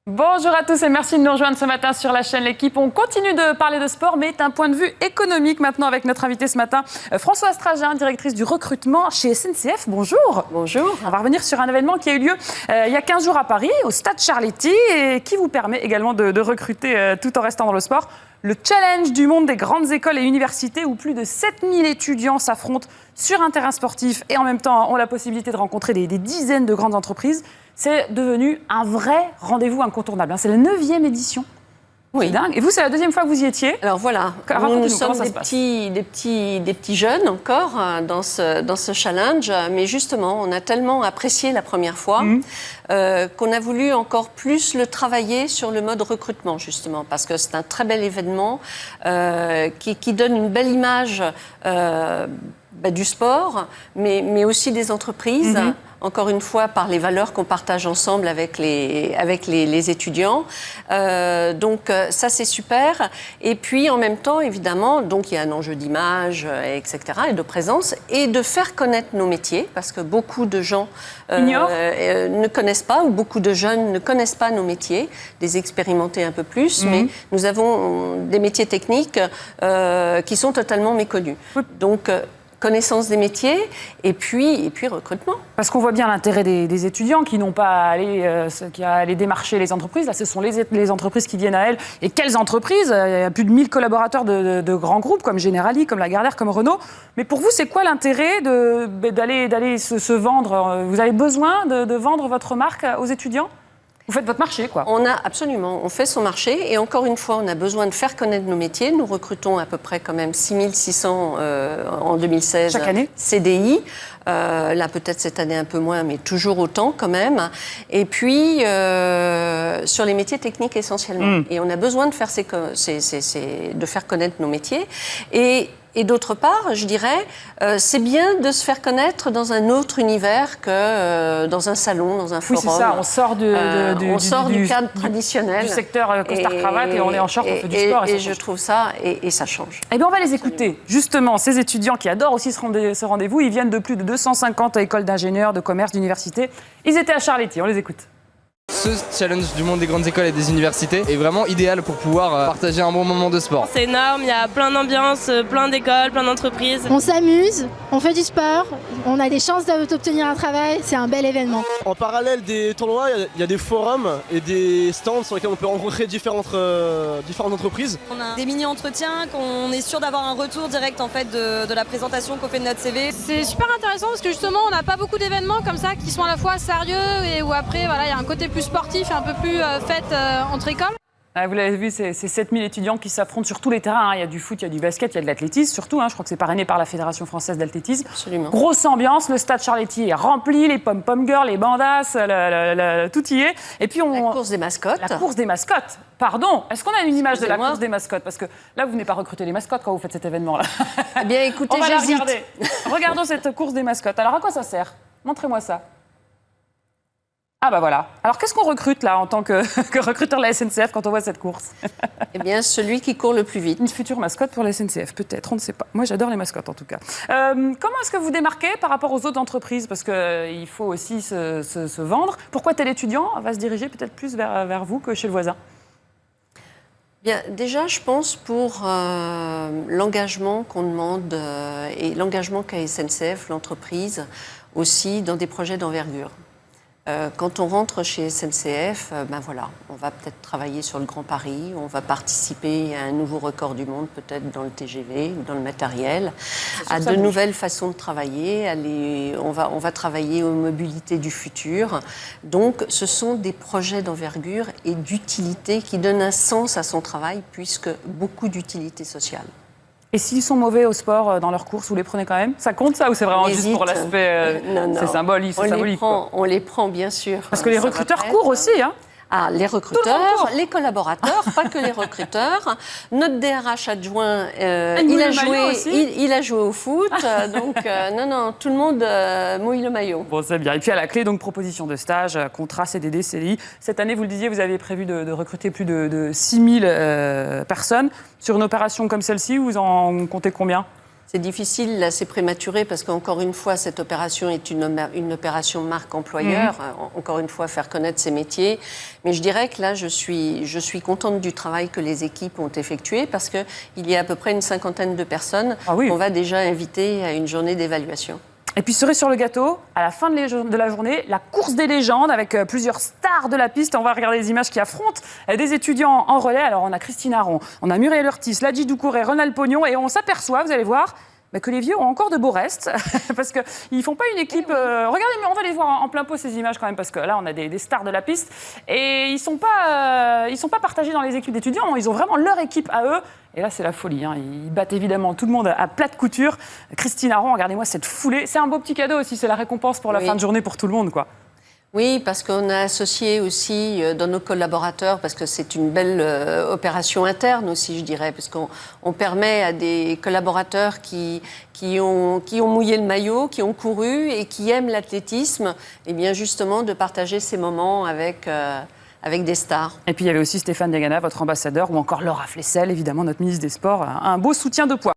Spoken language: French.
Bonjour à tous et merci de nous rejoindre ce matin sur la chaîne L'Équipe. On continue de parler de sport, mais d'un point de vue économique maintenant avec notre invitée ce matin, Françoise Tragen, directrice du recrutement chez SNCF. Bonjour. Bonjour. On va revenir sur un événement qui a eu lieu il y a 15 jours à Paris, au Stade Charletti, et qui vous permet également de recruter tout en restant dans le sport. Le challenge du monde des grandes écoles et universités où plus de 7000 étudiants s'affrontent sur un terrain sportif et en même temps ont la possibilité de rencontrer des dizaines de grandes entreprises. C'est devenu un vrai rendez-vous incontournable. C'est la 9e édition. Oui. C'est dingue. Et vous, c'est la 2e fois que vous y étiez. Alors voilà, nous sommes des petits jeunes encore dans ce challenge, mais justement, on a tellement apprécié la première fois qu'on a voulu encore plus le travailler sur le mode recrutement, justement, parce que c'est un très bel événement qui donne une belle image du sport, mais aussi des entreprises. Encore une fois, par les valeurs qu'on partage ensemble avec les étudiants. Donc, ça, c'est super. Et puis, en même temps, évidemment, donc, il y a un enjeu d'image, etc., et de présence, et de faire connaître nos métiers, parce que beaucoup de gens ne connaissent pas, ou beaucoup de jeunes ne connaissent pas nos métiers, des expérimentés un peu plus, mais nous avons des métiers techniques qui sont totalement méconnus. Donc, connaissance des métiers et puis recrutement. Parce qu'on voit bien l'intérêt des étudiants qui n'ont pas à aller démarcher les entreprises. Là, ce sont les entreprises qui viennent à elles. Et quelles entreprises ? Il y a plus de 1000 collaborateurs de grands groupes comme Generali, comme Lagardère, comme Renault. Mais pour vous, c'est quoi l'intérêt d'aller se vendre ? Vous avez besoin de vendre votre marque aux étudiants ? Vous faites votre marché, quoi. On fait son marché et encore une fois, on a besoin de faire connaître nos métiers. Nous recrutons à peu près quand même 6600 en 2016 chaque année. CDI. Là, peut-être cette année un peu moins, mais toujours autant quand même. Et puis, sur les métiers techniques essentiellement. Et on a besoin de faire de faire connaître nos métiers. Et d'autre part, je dirais, c'est bien de se faire connaître dans un autre univers que dans un salon, dans un forum. Oui, c'est ça, on sort du cadre traditionnel. Du secteur costard-cravate et on est en short, on fait du sport. Et je trouve ça, et ça change. Eh bien, on va les écouter. Justement, ces étudiants qui adorent aussi ce rendez-vous, ils viennent de plus de 250 écoles d'ingénieurs, de commerce, d'université. Ils étaient à Charletti, on les écoute. Ce challenge du monde des grandes écoles et des universités est vraiment idéal pour pouvoir partager un bon moment de sport. C'est énorme, il y a plein d'ambiances, plein d'écoles, plein d'entreprises. On s'amuse, on fait du sport, on a des chances d'obtenir un travail, c'est un bel événement. En parallèle des tournois, il y a des forums et des stands sur lesquels on peut rencontrer différentes entreprises. On a des mini-entretiens, qu'on est sûr d'avoir un retour direct en fait, de la présentation qu'on fait de notre CV. C'est super intéressant parce que justement on n'a pas beaucoup d'événements comme ça qui sont à la fois sérieux et où après voilà, il y a un côté plus sportif et un peu plus fête entre écoles. Vous l'avez vu, c'est 7000 étudiants qui s'affrontent sur tous les terrains. Il y a du foot, il y a du basket, il y a de l'athlétisme surtout. Je crois que c'est parrainé par la Fédération française d'athlétisme. Absolument. Grosse ambiance, le stade Charletti est rempli, les pom-pom girls, les bandas, tout y est. Et puis la course des mascottes. La course des mascottes. Pardon, est-ce qu'on a une image de la course des mascottes ? Parce que là, vous venez pas recruter les mascottes quand vous faites cet événement-là. Eh bien, écoutez, on va j'hésite. Regarder. Regardons cette course des mascottes. Alors, à quoi ça sert ? Montrez-moi ça. Ah bah voilà. Alors qu'est-ce qu'on recrute là en tant que recruteur de la SNCF quand on voit cette course ? Eh bien celui qui court le plus vite. Une future mascotte pour la SNCF, peut-être, on ne sait pas. Moi j'adore les mascottes en tout cas. Comment est-ce que vous démarquez par rapport aux autres entreprises ? Parce qu'il faut aussi se vendre. Pourquoi tel étudiant va se diriger peut-être plus vers vous que chez le voisin ? Bien, déjà, je pense pour l'engagement qu'on demande et l'engagement qu'a SNCF, l'entreprise, aussi dans des projets d'envergure. Quand on rentre chez SNCF, voilà, on va peut-être travailler sur le Grand Paris, on va participer à un nouveau record du monde, peut-être dans le TGV ou dans le matériel, à de nouvelles façons de travailler, on va travailler aux mobilités du futur. Donc, ce sont des projets d'envergure et d'utilité qui donnent un sens à son travail, puisque beaucoup d'utilité sociale. Et s'ils sont mauvais au sport dans leurs courses, vous les prenez quand même ? Ça compte ça ou c'est vraiment juste pour l'aspect Non. C'est symbolique, On les prend bien sûr. Parce que les recruteurs courent aussi, hein ? Ah, les recruteurs, les collaborateurs, pas que les recruteurs. Notre DRH adjoint, il a joué au foot. Donc, non, tout le monde mouille le maillot. Bon, c'est bien. Et puis à la clé, donc, proposition de stage, contrat, CDD, CDI. Cette année, vous le disiez, vous avez prévu de recruter plus de 6000 personnes. Sur une opération comme celle-ci, vous en comptez combien ? C'est difficile, là, c'est prématuré parce qu'encore une fois, cette opération est une opération marque employeur. Encore une fois, faire connaître ses métiers. Mais je dirais que là, je suis contente du travail que les équipes ont effectué parce qu'il y a à peu près une cinquantaine de personnes qu'on va déjà inviter à une journée d'évaluation. Et puis cerise sur le gâteau, à la fin de la journée, la course des légendes avec plusieurs stars de la piste. On va regarder les images qui affrontent des étudiants en relais. Alors on a Christine Aron, on a Muriel Urtis, Ladji Doucouré, Ronald Pognon et on s'aperçoit, vous allez voir, que les vieux ont encore de beaux restes parce qu'ils ne font pas une équipe... regardez, mais on va les voir en plein pot ces images quand même parce que là on a des stars de la piste et ils sont pas partagés dans les équipes d'étudiants, ils ont vraiment leur équipe à eux. Et là, c'est la folie. Ils battent évidemment tout le monde à plat de couture. Christine Aron, regardez-moi cette foulée. C'est un beau petit cadeau aussi. C'est la récompense pour la fin de journée pour tout le monde, quoi. Oui, parce qu'on a associé aussi dans nos collaborateurs, parce que c'est une belle opération interne aussi, je dirais, parce qu'on permet à des collaborateurs qui ont mouillé le maillot, qui ont couru et qui aiment l'athlétisme, et bien justement de partager ces moments avec des stars. Et puis il y avait aussi Stéphane Diagana, votre ambassadeur, ou encore Laura Flessel, évidemment notre ministre des Sports, un beau soutien de poids.